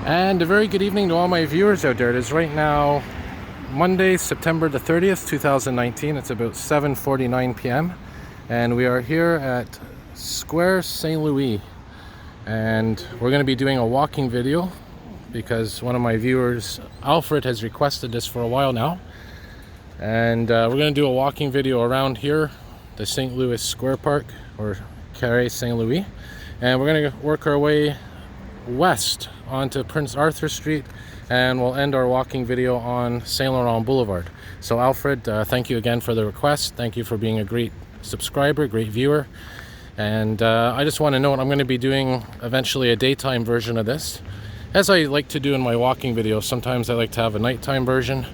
And a very good evening to all my viewers out there. It is right now Monday, September the 30th, 2019. It's about 7:49 p.m. and we are here at Square St. Louis, and we're going to be doing a walking video because one of my viewers, Alfred, has requested this for a while now. And we're going to do a walking video around here, the St. Louis Square Park, or Carré St. Louis, and we're going to work our way west onto Prince Arthur Street, and we'll end our walking video on Saint Laurent Boulevard. So Alfred, thank you again for the request. Thank you for being a great subscriber, great viewer. And I just want to note I'm going to be doing eventually a daytime version of this, as I like to do in my walking videos. Sometimes I like to have a nighttime version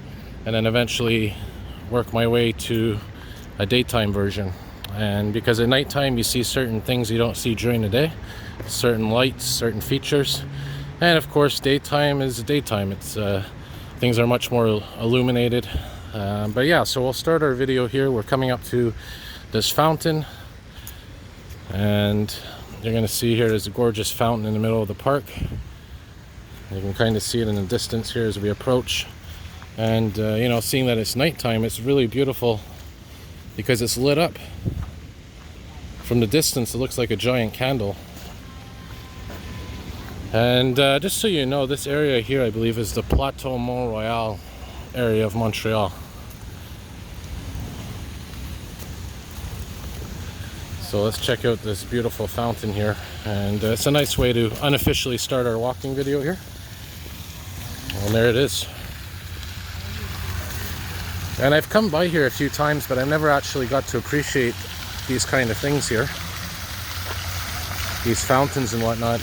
and then eventually work my way to a daytime version. And because at nighttime you see certain things you don't see during the day, certain lights, certain features. And of course daytime is daytime. It's things are much more illuminated. But yeah, so we'll start our video here. We're coming up to this fountain, and you're going to see here there's a gorgeous fountain in the middle of the park. You can kind of see it in the distance here as we approach. And you know, seeing that it's nighttime, it's really beautiful because it's lit up. From the distance it looks like a giant candle. And just so you know, this area here I believe is the Plateau Mont Royal area of Montreal. So let's check out this beautiful fountain here, and it's a nice way to unofficially start our walking video here. And there it is. And I've come by here a few times, but I've never actually got to appreciate these kind of things here, these fountains and whatnot.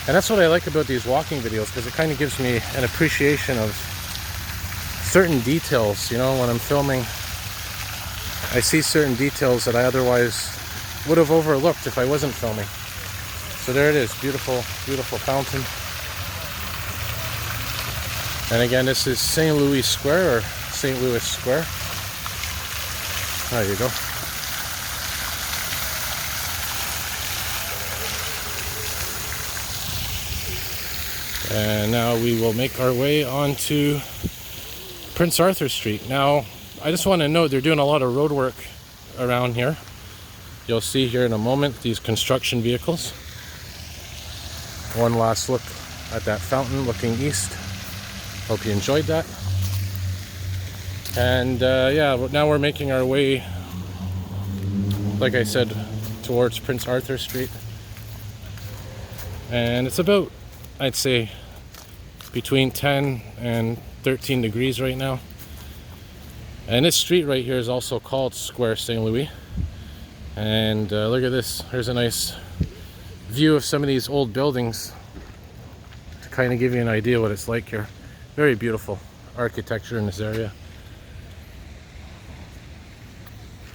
And that's what I like about these walking videos, because it kind of gives me an appreciation of certain details. You know, when I'm filming, I see certain details that I otherwise would have overlooked if I wasn't filming. So there it is, beautiful, beautiful fountain. And again, this is St. Louis Square, or St. Louis Square. There you go. And now we will make our way onto Prince Arthur Street. Now, I just want to note they're doing a lot of road work around here. You'll see here in a moment these construction vehicles. One last look at that fountain looking east. Hope you enjoyed that. And yeah, now we're making our way, like I said, towards Prince Arthur Street. And it's about, I'd say, between 10 and 13 degrees right now. And this street right here is also called Square St. Louis. And look at this. There's a nice view of some of these old buildings to kind of give you an idea what it's like here. Very beautiful architecture in this area.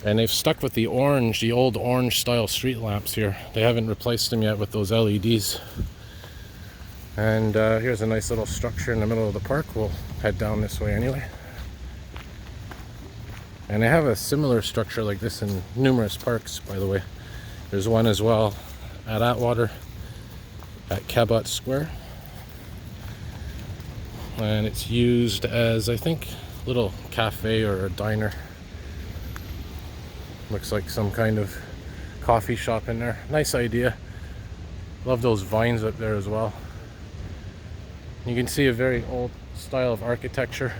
And they've stuck with the orange, the old orange style street lamps here. They haven't replaced them yet with those LEDs. And here's a nice little structure in the middle of the park. We'll head down this way anyway. And they have a similar structure like this in numerous parks, by the way. There's one as well at Atwater, at Cabot Square. And it's used as, I think, a little cafe or a diner. Looks like some kind of coffee shop in there. Nice idea. Love those vines up there as well. You can see a very old style of architecture.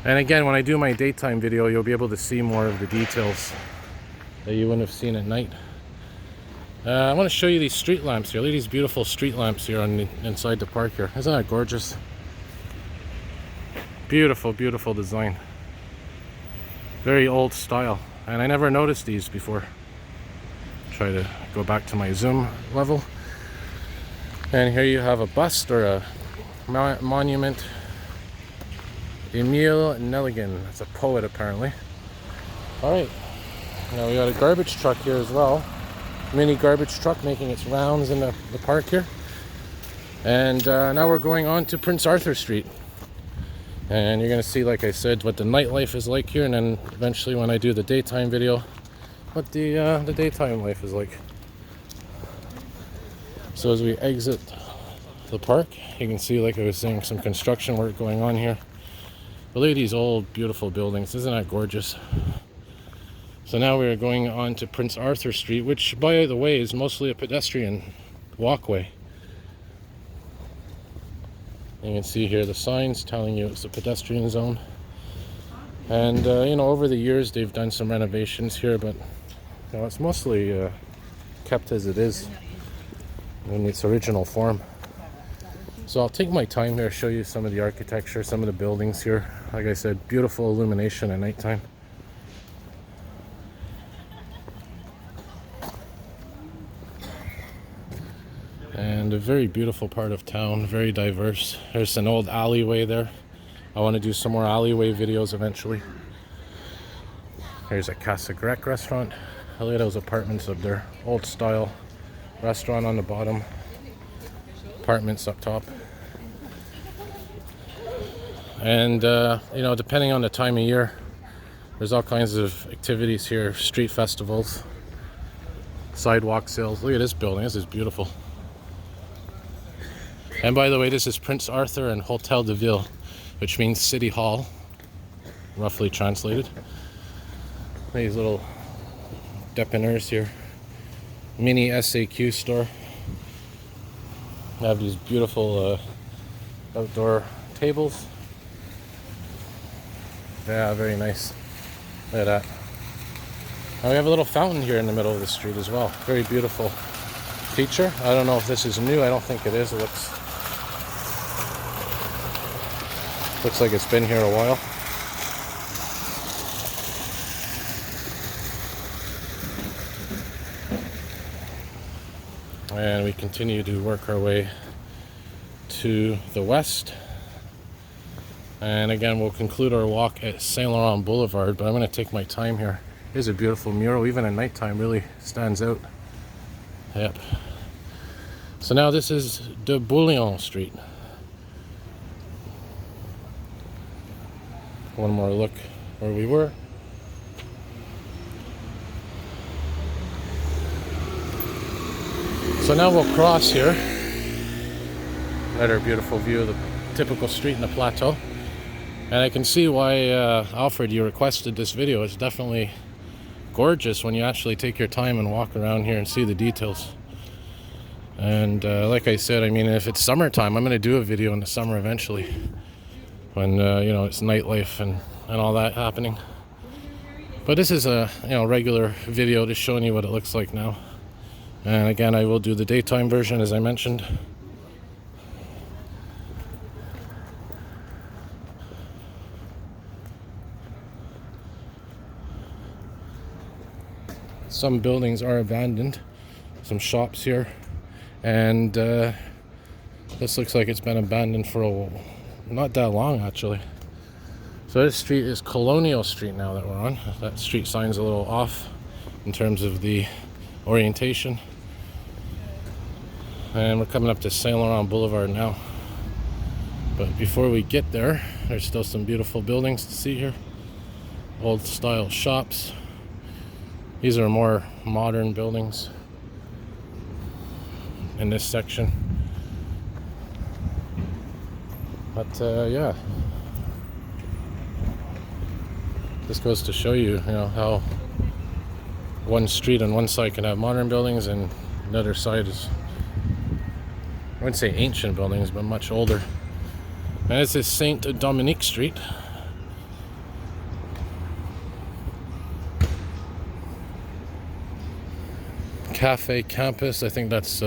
And again, when I do my daytime video, you'll be able to see more of the details that you wouldn't have seen at night. I want to show you these street lamps here. Look at these beautiful street lamps here on the inside the park here. Isn't that gorgeous? Beautiful, beautiful design. Very old style. And I never noticed these before. Try to go back to my zoom level. And here you have a bust or a monument. Emile Nelligan. That's a poet apparently. Alright. Now we got a garbage truck here as well. Mini garbage truck making its rounds in the park here. And now we're going on to Prince Arthur Street. And you're going to see, like I said, what the nightlife is like here, and then eventually when I do the daytime video, what the daytime life is like. So as we exit the park, you can see, like I was saying, some construction work going on here. But look at these old, beautiful buildings. Isn't that gorgeous? So now we're going on to Prince Arthur Street, which, by the way, is mostly a pedestrian walkway. You can see here the signs telling you it's a pedestrian zone. And, you know, over the years they've done some renovations here, but you know, it's mostly kept as it is in its original form. So I'll take my time here, show you some of the architecture, some of the buildings here. Like I said, beautiful illumination at nighttime. And a very beautiful part of town, very diverse. There's an old alleyway there. I want to do some more alleyway videos eventually. Here's a Casa Grec restaurant. Look at those apartments up there. Old style restaurant on the bottom, apartments up top. And you know, depending on the time of year, there's all kinds of activities here. Street festivals, sidewalk sales. Look at this building. This is beautiful. And by the way, this is Prince Arthur and Hotel de Ville, which means City Hall, roughly translated. These little dépanneurs here. Mini SAQ store. They have these beautiful outdoor tables. Yeah, very nice. Look at that. And we have a little fountain here in the middle of the street as well. Very beautiful feature. I don't know if this is new. I don't think it is. It looks like it's been here a while. And we continue to work our way to the west. And again, we'll conclude our walk at Saint Laurent Boulevard, but I'm going to take my time here. Here's a beautiful mural, even at nighttime, really stands out. Yep. So now this is de Bouillon Street. One more look where we were. So now we'll cross here. Another beautiful view of the typical street in the plateau. And I can see why, Alfred, you requested this video. It's definitely gorgeous when you actually take your time and walk around here and see the details. And like I said, I mean, if it's summertime, I'm going to do a video in the summer eventually. When, you know, it's nightlife and all that happening. But this is a, you know, regular video just showing you what it looks like now. And again, I will do the daytime version, as I mentioned. Some buildings are abandoned, some shops here, and this looks like it's been abandoned for not that long actually. So this street is Colonial Street now that we're on. That street sign's a little off in terms of the orientation. And we're coming up to Saint Laurent Boulevard now. But before we get there, there's still some beautiful buildings to see here. Old style shops. These are more modern buildings in this section. But yeah, this goes to show you, you know, how one street on one side can have modern buildings and another side is, I wouldn't say ancient buildings, but much older. And this is Saint Dominique Street. Cafe Campus, I think that's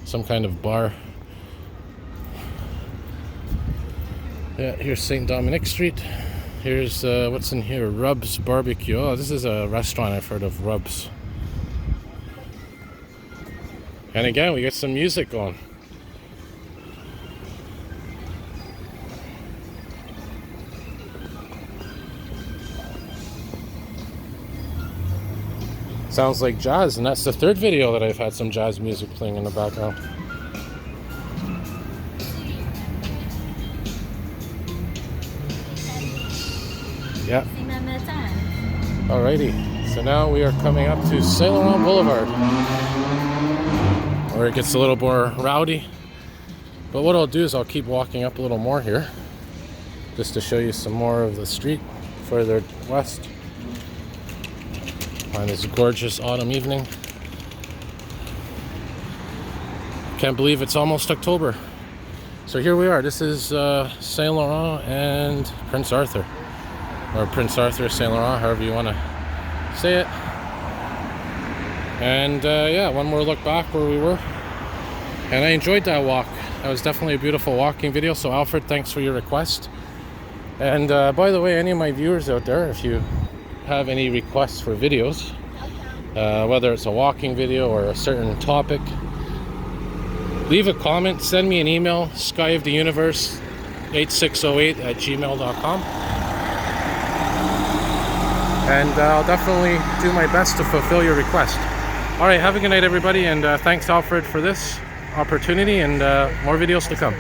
some kind of bar. Yeah, here's Saint Dominique Street. Here's what's in here, Rub's Barbecue. Oh, this is a restaurant I've heard of, Rub's. And again, we get some music going. Sounds like jazz, and that's the third video that I've had some jazz music playing in the background. Yeah. Alrighty, so now we are coming up to Saint Laurent Boulevard. or it gets a little more rowdy. But what I'll do is I'll keep walking up a little more here, just to show you some more of the street further west on this gorgeous autumn evening. Can't believe it's almost October. So here we are. This is Saint Laurent and Prince Arthur, or Prince Arthur, Saint Laurent, however you want to say it. And yeah, one more look back where we were, and I enjoyed that walk. That was definitely a beautiful walking video. So Alfred, thanks for your request. And by the way, any of my viewers out there, if you have any requests for videos, whether it's a walking video or a certain topic, leave a comment, send me an email, skyoftheuniverse8608@gmail.com, and I'll definitely do my best to fulfill your request. All right, have a good night, everybody, and thanks, Alfred, for this opportunity, and more videos to come.